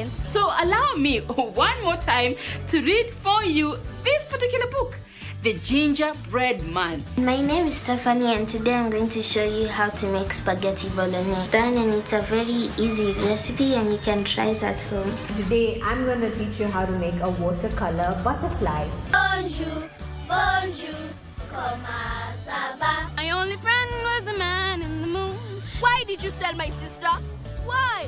So allow me one more time to read for you this particular book, The Gingerbread Man. My name is Stephanie and today I'm going to show you how to make spaghetti bolognese. And it's a very easy recipe and you can try it at home. Today I'm going to teach you how to make a watercolor butterfly. Bonjour, bonjour, comment ça va? My only friend was the man in the moon. Why did you sell my sister? Why?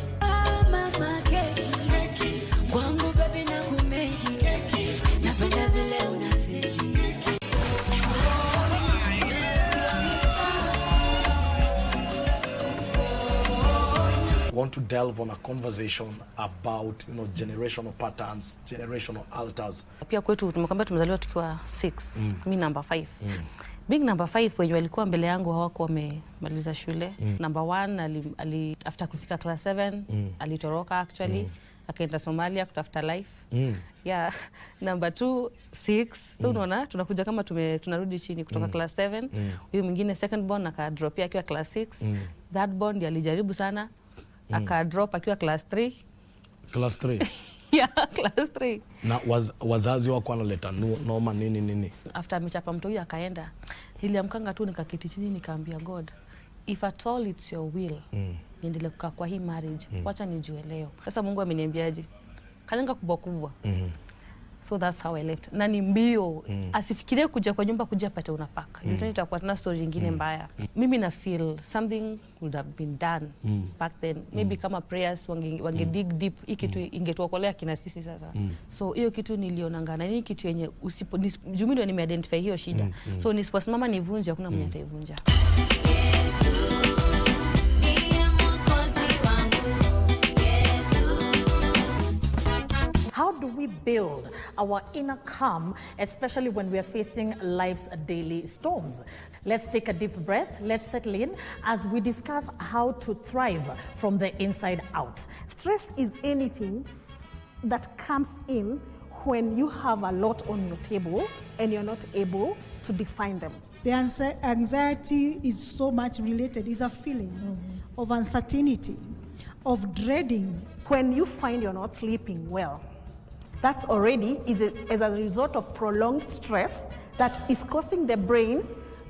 Want to delve on a conversation about generational patterns, generational altars. Pia kwetu tumekwambia tumezaliwa tukiwa 6. Mimi number 5. Big number 5 wenye walikuwa mbele yangu hawako wamemaliza shule. Number 1 after kufika class 7 alitoroka actually. Akaenda Somalia kutafuta life. Yeah. Number 2 6. So unaona tunakuja kama tunarudi chini kutoka class 7. Huyu mwingine second born akadrop yake akiwa class 6. That born alijaribu sana. Akadrop akiwa class 3. Class 3? Yeah, class 3. Na wazazi wako wanaleta noma nini? After amechapa mtu huyu akaenda. Niliamkanga tu nikaketi chini nikaambia God, if at all it's your will, niendelee kukaa kwa hii marriage, wacha nijue leo. Sasa Mungu ameniambiaje? Kalenga kubwa. So that's how I left. Na ni mbio, asifikirie kuja kwa nyumba kuja pata unapaka. Ndio itakuwa tuna story nyingine mbaya. Mimi na feel something would have been done back then. Maybe kama prayers wange dig deep, hii kitu ingetuokolea kina sisi sasa. So hiyo kitu nilionanga na ni kitu yenye jumi ndio nimeidentify hiyo shida. So nisiposimama nivunje hakuna mwenye ataivunja. How do we build our inner calm, especially when we are facing life's daily storms? Let's take a deep breath. Let's settle in as we discuss how to thrive from the inside out. Stress is anything that comes in when you have a lot on your table and you're not able to define them. The anxiety is so much related. It's a feeling of uncertainty, of dreading. When you find you're not sleeping well, that already is as a result of prolonged stress that is causing the brain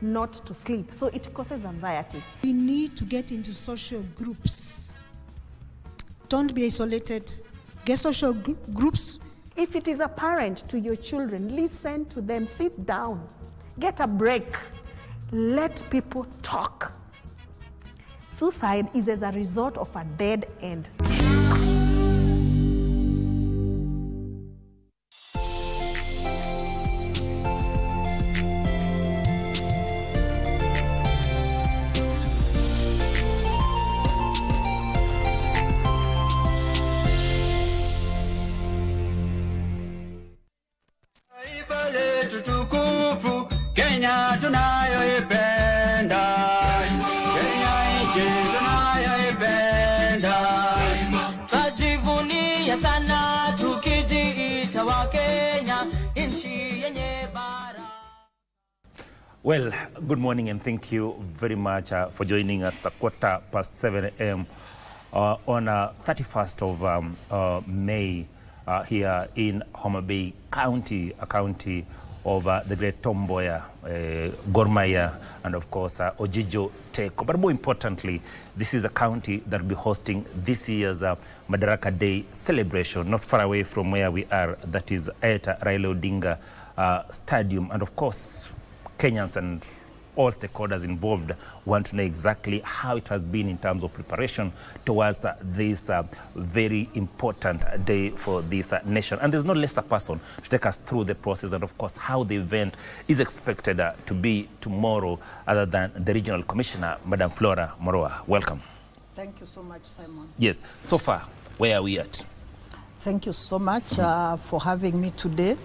not to sleep. So it causes anxiety. We need to get into social groups. Don't be isolated. Get social groups. If it is apparent to your children, listen to them, sit down, get a break, let people talk. Suicide is as a result of a dead end. Kenya tunayoipenda, Kenya nchi tunayoipenda, tajivunia sana tukijiita wa Kenya, nchi yenye bara. Well, good morning and thank you very much for joining us at 7:15 a.m. On 31st of May here in Homa Bay County, a county of the great Tomboya, Gor Mahia, and of course Ojijo Teko. But more importantly, this is a county that will be hosting this year's Madaraka Day celebration, not far away from where we are, that is at Raila Odinga Stadium. And of course, Kenyans and all stakeholders involved want to know exactly how it has been in terms of preparation towards this very important day for this nation. And there's no less a person to take us through the process and of course how the event is expected to be tomorrow other than the Regional Commissioner, Madam Flora Moroa. Welcome. Thank you so much, Simon. Yes, so far, where are we at? Thank you so much for having me today.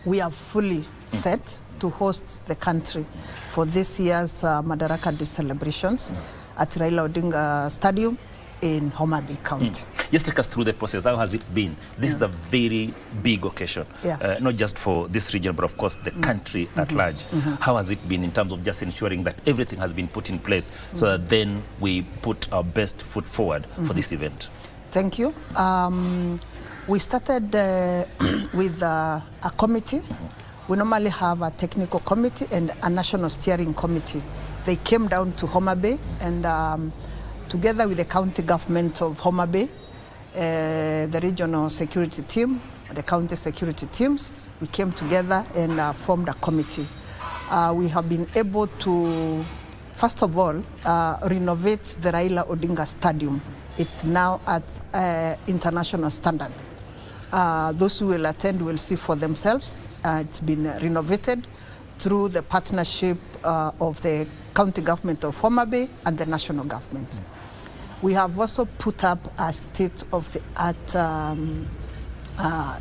We are fully set to host the country for this year's Madaraka Day celebrations at Raila Odinga Stadium in Homa Bay County. Just take us through the process. How has it been? This is a very big occasion, not just for this region, but of course the country at large. How has it been in terms of just ensuring that everything has been put in place so that then we put our best foot forward for this event? Thank you. We started with a committee. We normally have a technical committee and a national steering committee. They came down to Homa Bay and together with the county government of Homa Bay, the regional security team, the county security teams, we came together and formed a committee. We have been able to, first of all, renovate the Raila Odinga Stadium. It's now at international standard. Those who will attend will see for themselves. It's been renovated through the partnership of the county government of Homa Bay and the national government. We have also put up a state-of-the-art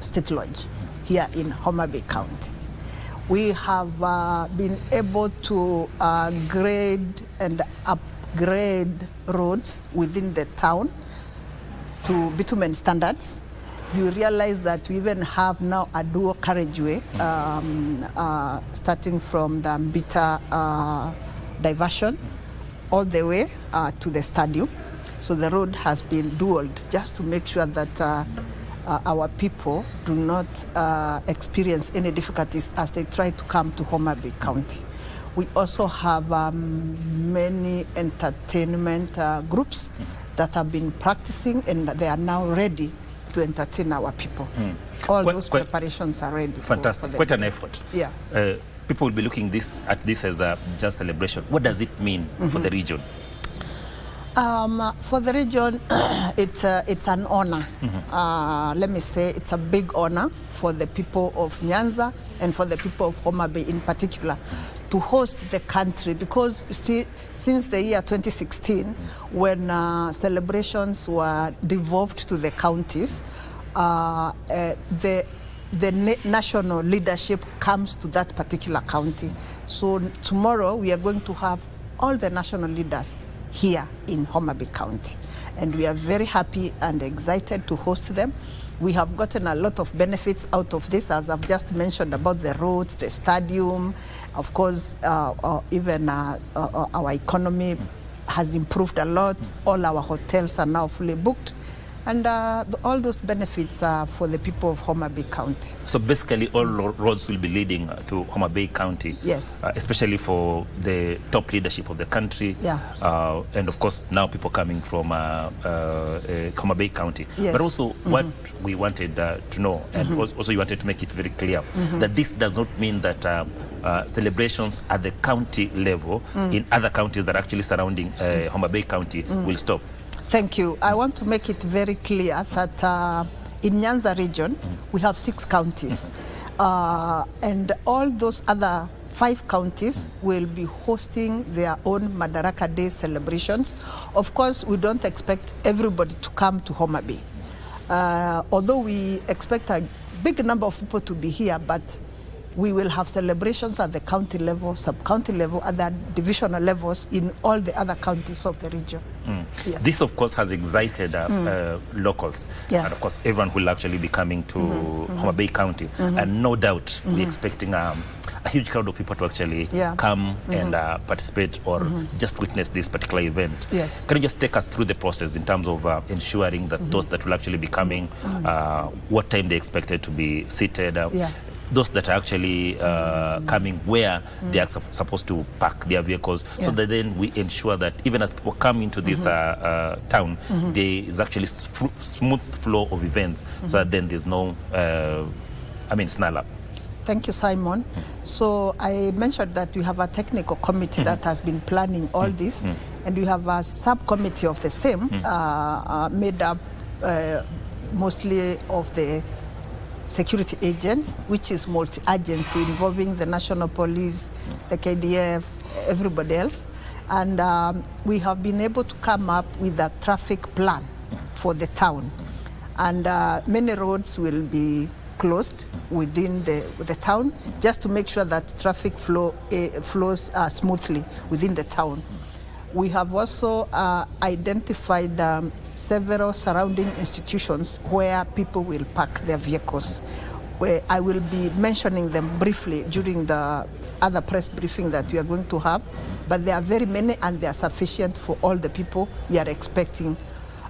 state lodge here in Homa Bay County. We have been able to grade and upgrade roads within the town to bitumen standards. You realize that we even have now a dual carriageway starting from the Mbita diversion all the way to the stadium. So the road has been dualed just to make sure that our people do not experience any difficulties as they try to come to Homa Bay County. We also have many entertainment groups that have been practicing and they are now ready to entertain our people. All those preparations are ready. Fantastic. Quite an effort. Yeah. People will be looking at this as a just celebration. What does it mean for the region? For the region, it's an honor. Let me say it's a big honor for the people of Nyanza and for the people of Homa Bay in particular to host the country, because since the year 2016, when celebrations were devolved to the counties, the national leadership comes to that particular county. So tomorrow we are going to have all the national leaders here in Homa Bay County, and we are very happy and excited to host them. We have gotten a lot of benefits out of this, as I've just mentioned about the roads, the stadium. Of course, even our economy has improved a lot. All our hotels are now fully booked. And all those benefits are for the people of Homa Bay County. So basically all roads will be leading to Homa Bay County. Yes. Especially for the top leadership of the country. Yeah. And of course now people coming from Homa Bay County. Yes. But also what we wanted to know, and also you wanted to make it very clear, that this does not mean that celebrations at the county level in other counties that are actually surrounding Homa Bay County will stop. Thank you. I want to make it very clear that in Nyanza region, we have 6 counties. And all those other 5 counties will be hosting their own Madaraka Day celebrations. Of course, we don't expect everybody to come to Homa Bay. Although we expect a big number of people to be here, but we will have celebrations at the county level, sub-county level, at the divisional levels in all the other counties of the region. Yes. This, of course, has excited locals. Yeah. And, of course, everyone will actually be coming to Homa Bay County. And no doubt we're expecting a huge crowd of people to actually come and participate or just witness this particular event. Yes. Can you just take us through the process in terms of ensuring that those that will actually be coming, what time they expected to be seated, those that are actually coming, where they are supposed to park their vehicles, so that then we ensure that even as people come into this town, there is actually smooth flow of events, so that then there's no, snarl up. Thank you, Simon. So I mentioned that we have a technical committee that has been planning all this, and we have a subcommittee of the same made up mostly of the security agents, which is multi-agency involving the National Police, the KDF, everybody else. And we have been able to come up with a traffic plan for the town. And many roads will be closed within the town, just to make sure that traffic flows smoothly within the town. We have also identified several surrounding institutions where people will park their vehicles. Where I will be mentioning them briefly during the other press briefing that we are going to have, but there are very many and they are sufficient for all the people we are expecting.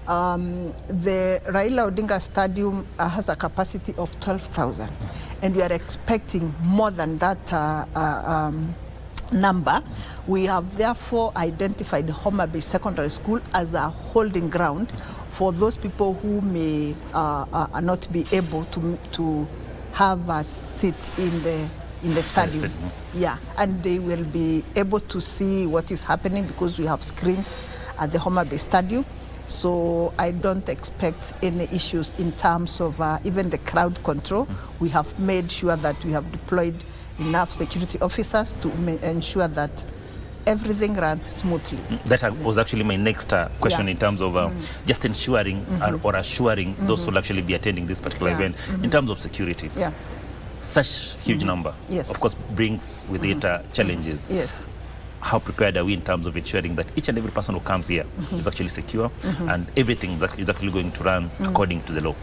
The Raila Odinga Stadium has a capacity of 12,000, and we are expecting more than that number. We have therefore identified Homa Bay Secondary School as a holding ground for those people who may not be able to have a seat in the stadium. Yeah, and they will be able to see what is happening because we have screens at the Homa Bay Stadium. So I don't expect any issues in terms of even the crowd control. We have made sure that we have deployed enough security officers to ensure that everything runs smoothly. That was actually my next question in terms of just ensuring or assuring those who will actually be attending this particular event in terms of security. Yeah. Such huge number, yes, of course, brings with it challenges. Yes. How prepared are we in terms of ensuring that each and every person who comes here is actually secure and everything that is actually going to run according to the law?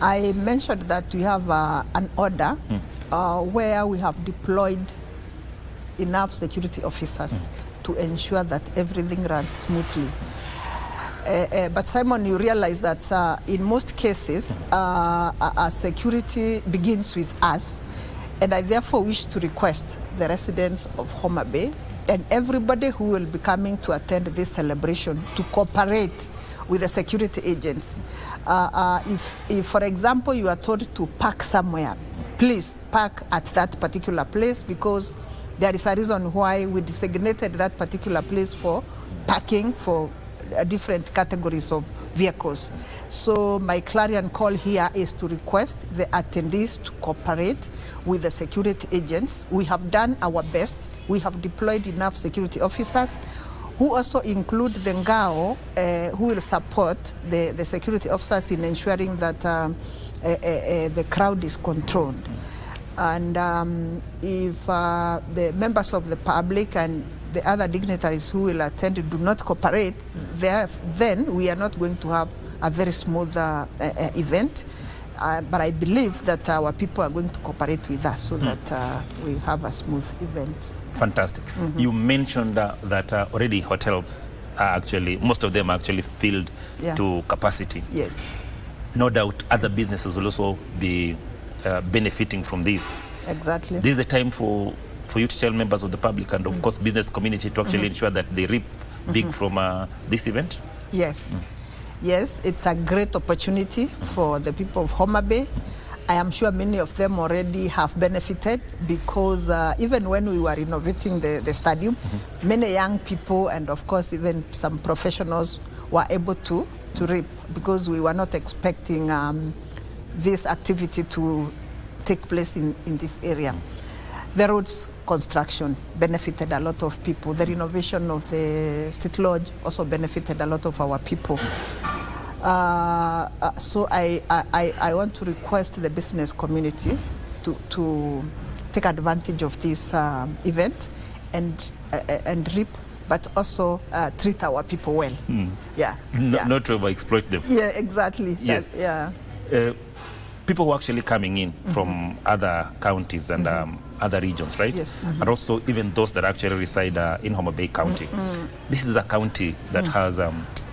I mentioned that we have an order where we have deployed enough security officers to ensure that everything runs smoothly. But Simon, you realize that in most cases, our security begins with us, and I therefore wish to request the residents of Homa Bay and everybody who will be coming to attend this celebration to cooperate with the security agents. If, for example, you are told to park somewhere, please park at that particular place, because there is a reason why we designated that particular place for parking for different categories of vehicles. So my clarion call here is to request the attendees to cooperate with the security agents. We have done our best. We have deployed enough security officers, who also include the Ngao, who will support the security officers in ensuring that the crowd is controlled. And if the members of the public and the other dignitaries who will attend do not cooperate, then we are not going to have a very smooth event. But I believe that our people are going to cooperate with us so that we have a smooth event. Fantastic. You mentioned that already hotels are actually, most of them are actually filled to capacity. Yes. No doubt other businesses will also be benefiting from this. Exactly. This is the time for you to tell members of the public and of course business community to actually ensure that they reap big from this event? Yes. Yes, it's a great opportunity for the people of Homa Bay. I am sure many of them already have benefited because even when we were renovating the stadium, many young people and of course even some professionals were able to reap, because we were not expecting this activity to take place in this area. The roads construction benefited a lot of people. The renovation of the State Lodge also benefited a lot of our people. So I want to request the business community to take advantage of this event and reap, but also treat our people well. Yeah. Not to overexploit them. Yeah, exactly. Yes. People who are actually coming in from other counties and other regions, right? Yes. And also even those that actually reside in Homa Bay County. This is a county that has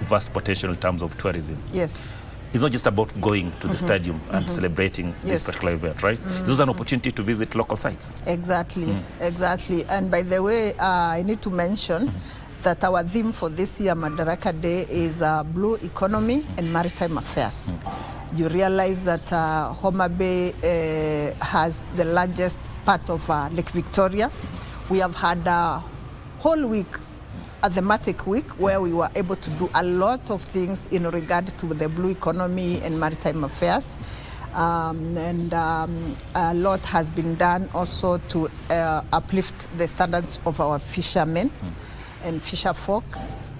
vast potential in terms of tourism. Yes. It's not just about going to the stadium and celebrating this particular event, right? This is an opportunity to visit local sites. Exactly, exactly. And by the way, I need to mention that our theme for this year, Madaraka Day, is Blue Economy and Maritime Affairs. You realize that Homa Bay has the largest part of Lake Victoria. We have had a whole week, a thematic week, where we were able to do a lot of things in regard to the blue economy and maritime affairs. And a lot has been done also to uplift the standards of our fishermen and fisher folk.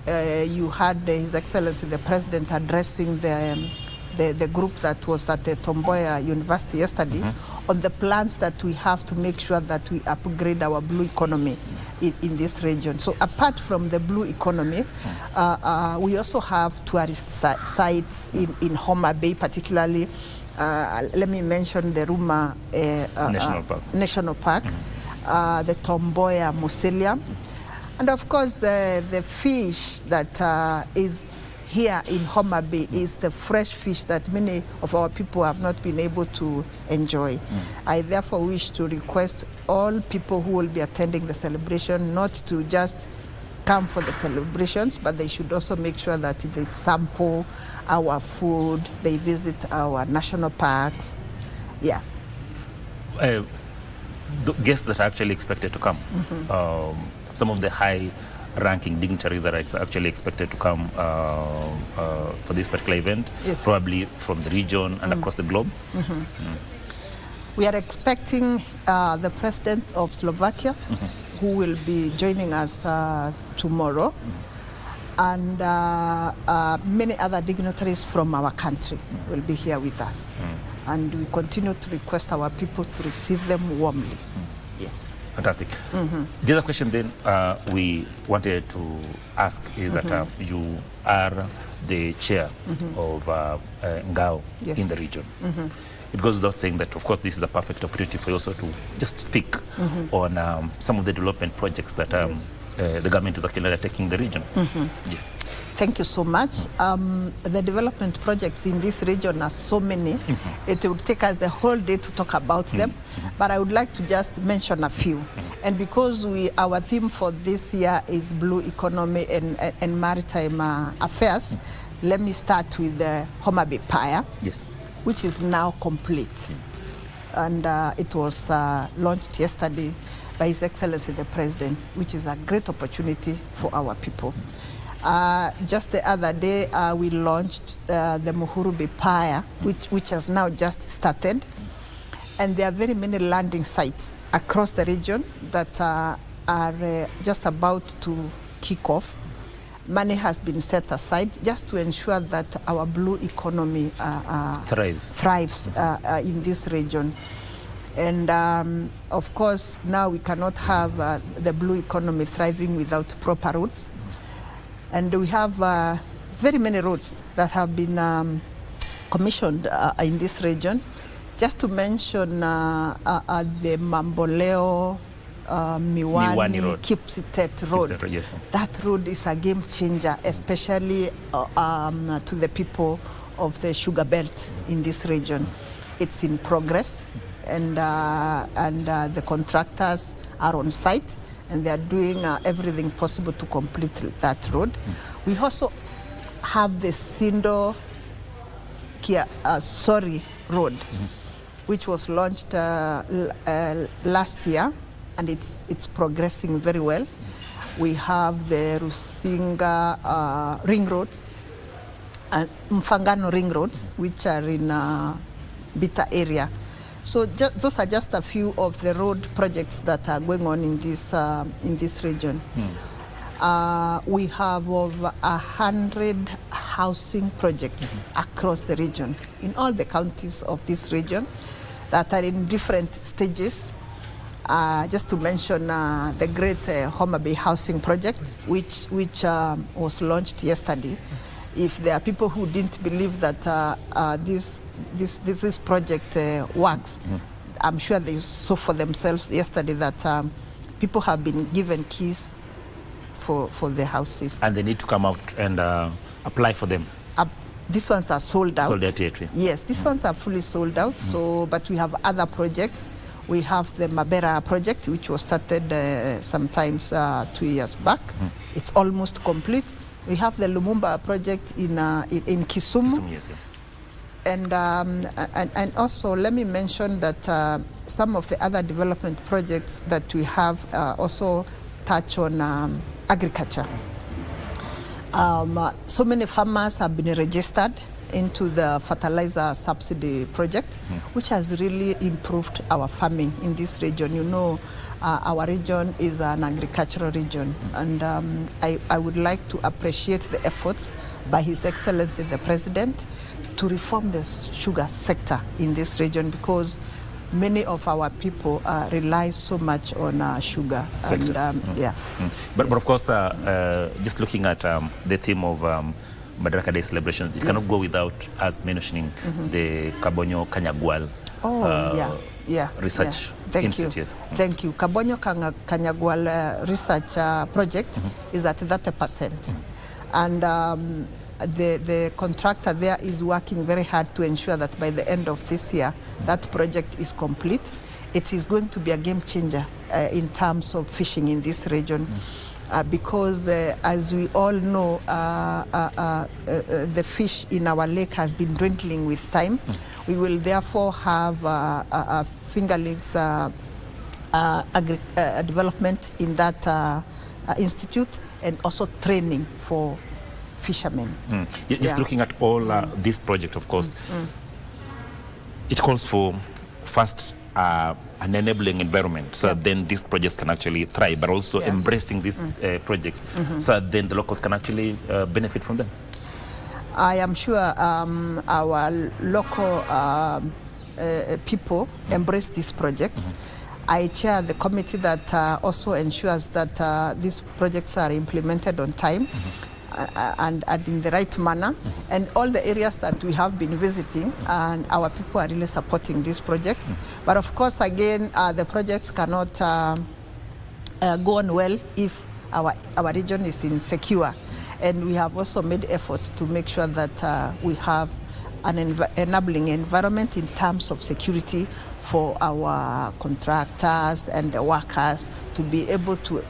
You had His Excellency the President addressing the group that was at the Tomboya University yesterday on the plans that we have to make sure that we upgrade our blue economy in this region. So apart from the blue economy, we also have tourist sites in Homa Bay, particularly. Let me mention the Ruma National Park, the Tomboya Museum, and of course the fish that is here in Homa Bay is the fresh fish that many of our people have not been able to enjoy. I therefore wish to request all people who will be attending the celebration not to just come for the celebrations, but they should also make sure that they sample our food, they visit our national parks. Yeah. The guests that are actually expected to come, some of the high-ranking dignitaries that are actually expected to come for this particular event, probably from the region and across the globe. We are expecting the president of Slovakia, who will be joining us tomorrow, and many other dignitaries from our country will be here with us. And we continue to request our people to receive them warmly. Yes. Fantastic. The other question then we wanted to ask is that you are the chair of Ngao in the region. It goes without saying that, of course, this is a perfect opportunity for you also to just speak on some of the development projects that the government is actually undertaking in the region. Yes. Thank you so much. The development projects in this region are so many. It would take us the whole day to talk about them, but I would like to just mention a few. And because our theme for this year is blue economy and maritime affairs, let me start with the Homa Bay Pier, which is now complete. And it was launched yesterday by His Excellency the President, which is a great opportunity for our people. Just the other day, we launched the Muhuru Bay Pier, which has now just started. And there are very many landing sites across the region that are just about to kick off. Money has been set aside just to ensure that our blue economy thrives in this region. And of course, now we cannot have the blue economy thriving without proper roads. And we have very many roads that have been commissioned in this region. Just to mention the Mamboleo, Miwani Road. Kipsitet Road. That road is a game changer, especially to the people of the sugar belt in this region. It's in progress, and the contractors are on site, and they are doing everything possible to complete that road. We also have the Sindo Sori Road, which was launched last year, and it's progressing very well. We have the Rusinga Ring Road and Mfangano Ring Roads, which are in Bita area. So those are just a few of the road projects that are going on in this region. We have over 100 housing projects across the region, in all the counties of this region, that are in different stages. Just to mention the great Homa Bay housing project, which was launched yesterday. If there are people who didn't believe that this project works, I'm sure they saw for themselves yesterday that people have been given keys for the houses. And they need to come out and apply for them. These ones are sold out. Sold out, yes, these ones are fully sold out. So, but we have other projects. We have the Mabera project, which was started sometimes 2 years back. It's almost complete. We have the Lumumba project in Kisumu. And also, let me mention that some of the other development projects that we have also touch on agriculture. So many farmers have been registered into the fertilizer subsidy project, which has really improved our farming in this region. You know, our region is an agricultural region, and I would like to appreciate the efforts by His Excellency the President to reform the sugar sector in this region, because many of our people rely so much on sugar. Sector. And, But of course, just looking at the theme of Madaraka Day celebration, it cannot go without us mentioning the Kabonyo Kanyagwal research institute. Yes. Thank you. Kabonyo Kanyagwal research project is at 30%. And the contractor there is working very hard to ensure that by the end of this year, that project is complete. It is going to be a game changer in terms of fishing in this region. Because as we all know, the fish in our lake has been dwindling with time. We will therefore have a fingerlings development in that institute, and also training for fishermen. Just looking at all this project, of course, it calls for first an enabling environment, so that then these projects can actually thrive, but also embracing these projects, so that then the locals can actually benefit from them. I am sure our local people embrace these projects. I chair the committee that also ensures that these projects are implemented on time and in the right manner. And all the areas that we have been visiting, and our people are really supporting these projects. But of course, again, the projects cannot go on well if our region is insecure. And we have also made efforts to make sure that we have an enabling environment in terms of security for our contractors and the workers to be able to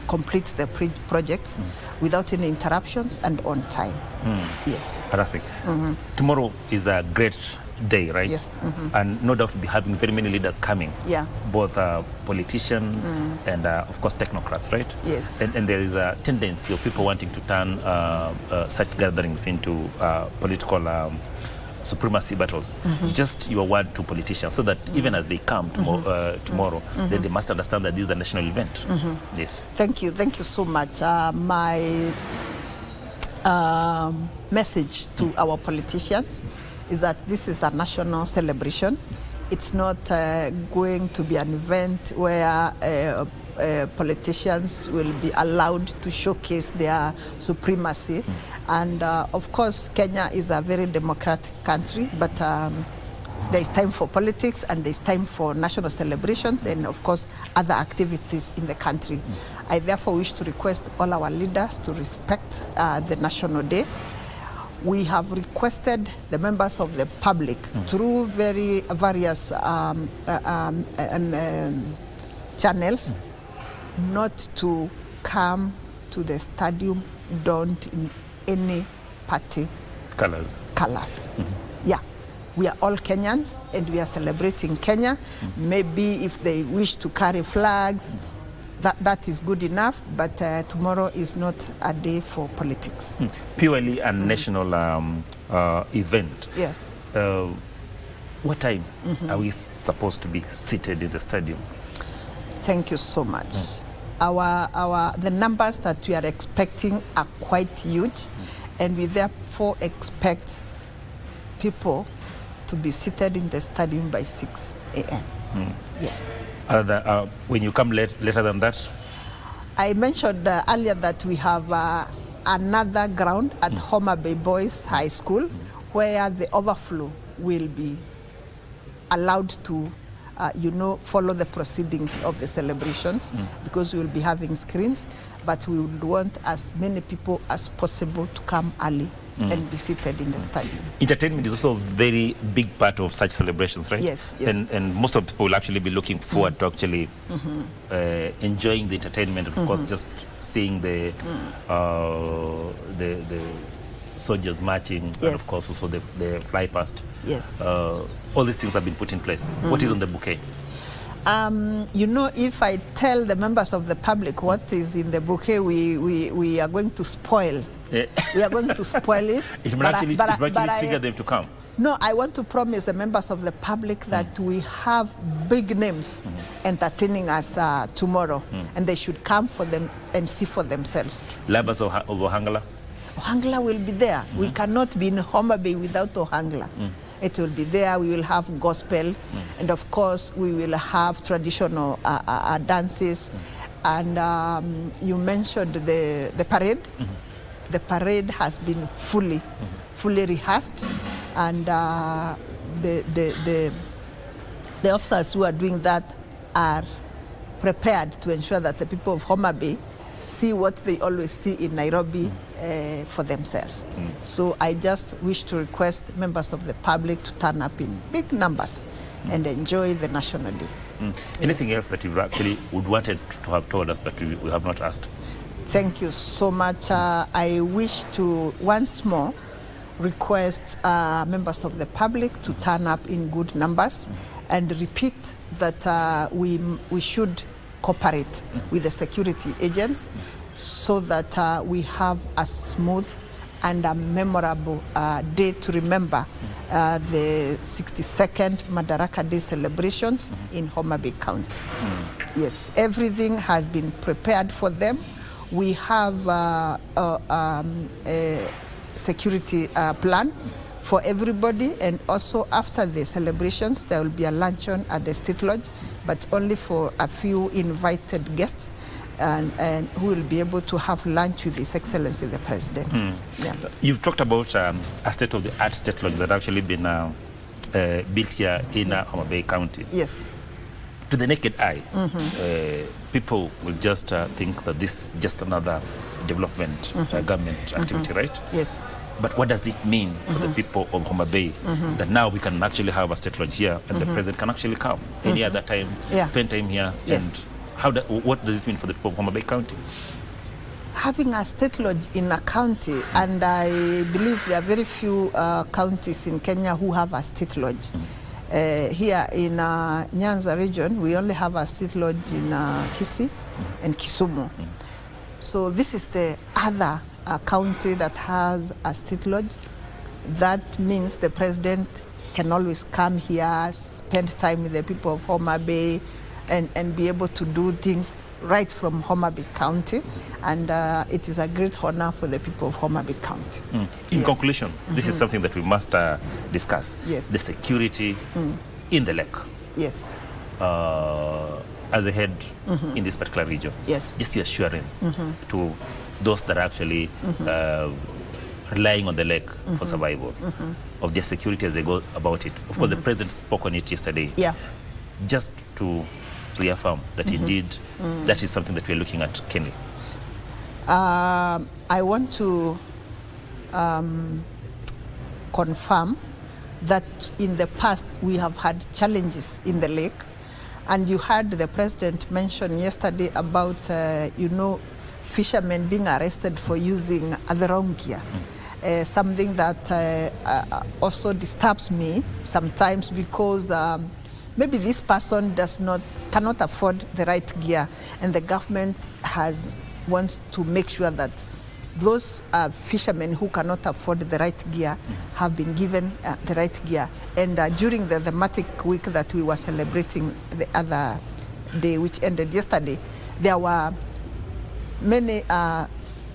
complete the projects without any interruptions and on time. Yes. Fantastic. Tomorrow is a great day, right? Yes. And no doubt we'll be having very many leaders coming. Yeah. Both politicians and, of course, technocrats, right? Yes. And there is a tendency of people wanting to turn such gatherings into political supremacy battles. Just your word to politicians, so that even as they come tomorrow, then they must understand that this is a national event. Yes. Thank you so much. My message to our politicians is that this is a national celebration. It's not going to be an event where politicians will be allowed to showcase their supremacy. And of course, Kenya is a very democratic country, but there is time for politics and there is time for national celebrations and, of course, other activities in the country. I therefore wish to request all our leaders to respect the National Day. We have requested the members of the public through various channels not to come to the stadium donned in any party colors. Yeah, we are all Kenyans and we are celebrating Kenya. Maybe if they wish to carry flags, that is good enough, but tomorrow is not a day for politics. Purely a national event. Yeah. What time are we supposed to be seated in the stadium? Thank you so much. The numbers that we are expecting are quite huge, and we therefore expect people to be seated in the stadium by 6 a.m. Yes. When you come later than that? I mentioned earlier that we have another ground at Homa Bay Boys High School where the overflow will be allowed to follow the proceedings of the celebrations, because we will be having screens, but we would want as many people as possible to come early and be seated in the stadium. Entertainment is also a very big part of such celebrations, right? Yes. And most of the people will actually be looking forward to actually enjoying the entertainment, of course, just seeing the soldiers marching, and of course also the fly past. Yes. All these things have been put in place. What is on the bouquet? If I tell the members of the public what is in the bouquet, we are going to spoil. We are going to spoil it. It might actually trigger them to come. No, I want to promise the members of the public that we have big names entertaining us tomorrow, and they should come for them and see for themselves. Labas of Ohangla? Ohangla will be there. We cannot be in Homa Bay without Ohangla. It will be there. We will have gospel, and of course we will have traditional dances. And you mentioned the parade. The parade has been fully rehearsed, and the officers who are doing that are prepared to ensure that the people of Homa Bay see what they always see in Nairobi for themselves. So I just wish to request members of the public to turn up in big numbers and enjoy the National Day. Anything else that you actually would wanted to have told us but we have not asked? Thank you so much. I wish to once more request members of the public to turn up in good numbers and repeat that we should cooperate with the security agents so that we have a smooth and a memorable day to remember the 62nd Madaraka Day celebrations in Homa Bay County. Yes, everything has been prepared for them. We have a security plan for everybody, and also after the celebrations there will be a luncheon at the State Lodge, but only for a few invited guests, and who will be able to have lunch with His Excellency the President. Yeah. You've talked about a state-of-the-art State Lodge that actually been built here in Homa Bay County. Yes. To the naked eye, people will just think that this is just another development government activity, right? Yes. But what does it mean for the people of Homa Bay that now we can actually have a State Lodge here and the President can actually come any other time, spend time here? Yes. And what does it mean for the people of Homa Bay County? Having a State Lodge in a county, and I believe there are very few counties in Kenya who have a State Lodge. Here in Nyanza region, we only have a State Lodge in Kisii and Kisumu. So this is the other county that has a State Lodge. That means the President can always come here, spend time with the people of Homa Bay, and be able to do things right from Homa Bay County. And it is a great honor for the people of Homa Bay County. In conclusion, this is something that we must discuss. Yes. The security in the lake. Yes. As a head in this particular region. Yes. Just your assurance to those that are actually relying on the lake for survival of their security as they go about it. Of course, the President spoke on it yesterday. Yeah. Just to reaffirm that indeed that is something that we're looking at keenly. I want to confirm that in the past we have had challenges in the lake, and you heard the President mention yesterday about fishermen being arrested for using the wrong gear. Something that also disturbs me sometimes, because maybe this person cannot afford the right gear, and the government wants to make sure that those fishermen who cannot afford the right gear have been given the right gear. And during the thematic week that we were celebrating the other day, which ended yesterday, there were many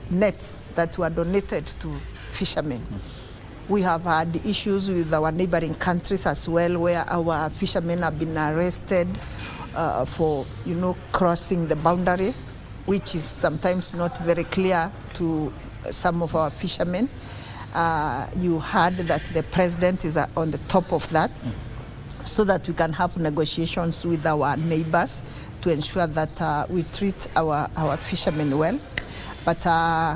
nets that were donated to fishermen. We have had issues with our neighboring countries as well, where our fishermen have been arrested for crossing the boundary, which is sometimes not very clear to some of our fishermen. You heard that the President is on the top of that, so that we can have negotiations with our neighbors to ensure that we treat our fishermen well. But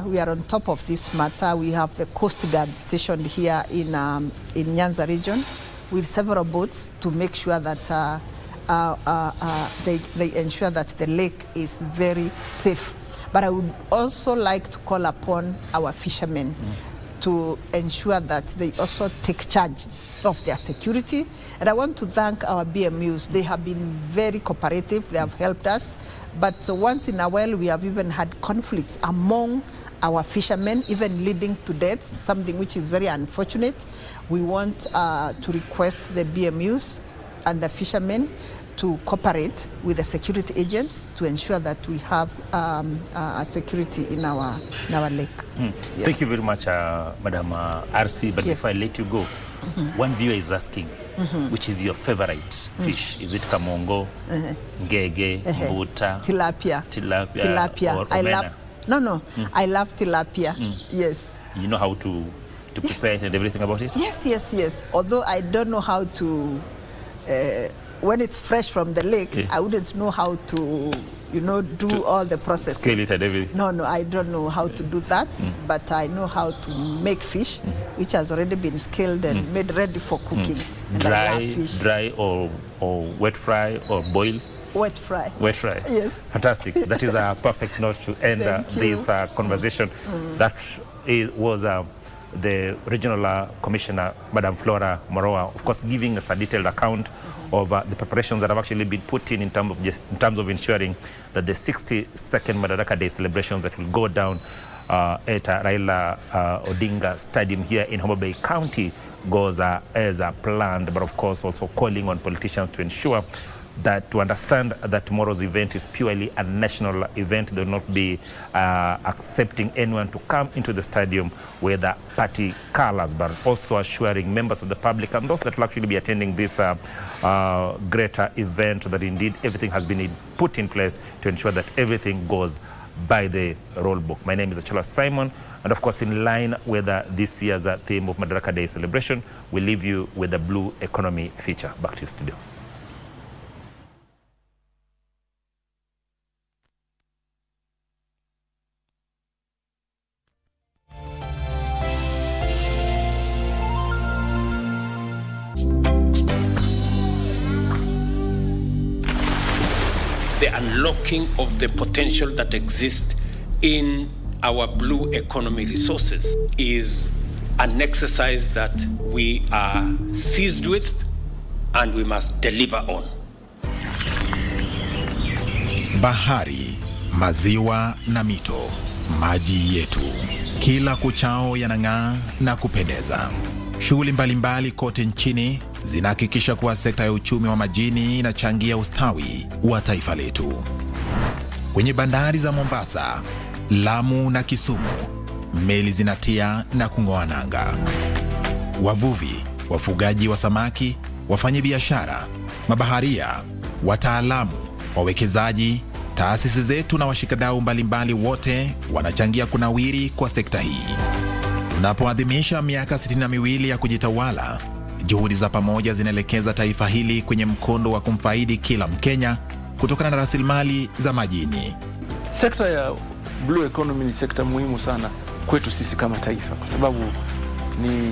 we are on top of this matter. We have the Coast Guard stationed here in Nyanza region with several boats to make sure that they ensure that the lake is very safe. But I would also like to call upon our fishermen to ensure that they also take charge of their security. And I want to thank our BMUs. They have been very cooperative. They have helped us. But once in a while, we have even had conflicts among our fishermen, even leading to deaths, something which is very unfortunate. We want to request the BMUs and the fishermen to cooperate with the security agents to ensure that we have a security in our lake. Yes. Thank you very much, Madam RC. But before I let you go, one viewer is asking, which is your favorite fish? Is it kamongo, ngege, mbuta, tilapia, or omena? I love tilapia. Yes. You know how to prepare it and everything about it? Yes. Although I don't know how to when it's fresh from the lake, I wouldn't know how to, do all the processes. Scale it and everything. No, I don't know how to do that, but I know how to make fish, which has already been scaled and made ready for cooking. And Dry or wet fry or boil? Wet fry. Wet fry. Yes. Fantastic. That is a perfect note to end this conversation. That was the Regional Commissioner, Madam Flora Moroa, of course, giving us a detailed account of the preparations that have actually been put in terms of ensuring that the 62nd Madaraka Day celebrations that will go down at Raila Odinga Stadium here in Homa Bay County goes as planned, but of course also calling on politicians to ensure that to understand that tomorrow's event is purely a national event. They will not be accepting anyone to come into the stadium with party colors, but also assuring members of the public and those that will actually be attending this greater event that indeed everything has been put in place to ensure that everything goes by the rule book. My name is Achola Simon, and of course in line with this year's theme of Madaraka Day celebration, we leave you with the Blue Economy feature. Back to you, studio. The unlocking of the potential that exists in our blue economy resources is an exercise that we are seized with and we must deliver on. Bahari, maziwa na mito, maji yetu. Kila kuchao yanang'aa na kupendeza. Shughuli mbalimbali kote nchini zinahakikisha kuwa sekta ya uchumi wa majini inachangia ustawi wa taifa letu. Kwenye bandari za Mombasa, Lamu na Kisumu, meli zinatia na kung'oa nanga. Wavuvi, wafugaji wa samaki, wafanyabiashara, mabaharia, wataalamu, wawekezaji, taasisi zetu na washikadau mbalimbali wote wanachangia kunawiri kwa sekta hii. Tunapoadhimisha miaka 62 ya kujitawala, juhudi za pamoja zinaelekeza taifa hili kwenye mkondo wa kumfaidi kila Mkenya kutokana na rasilimali za majini. Sekta ya blue economy ni sekta muhimu sana kwetu sisi kama taifa, kwa sababu ni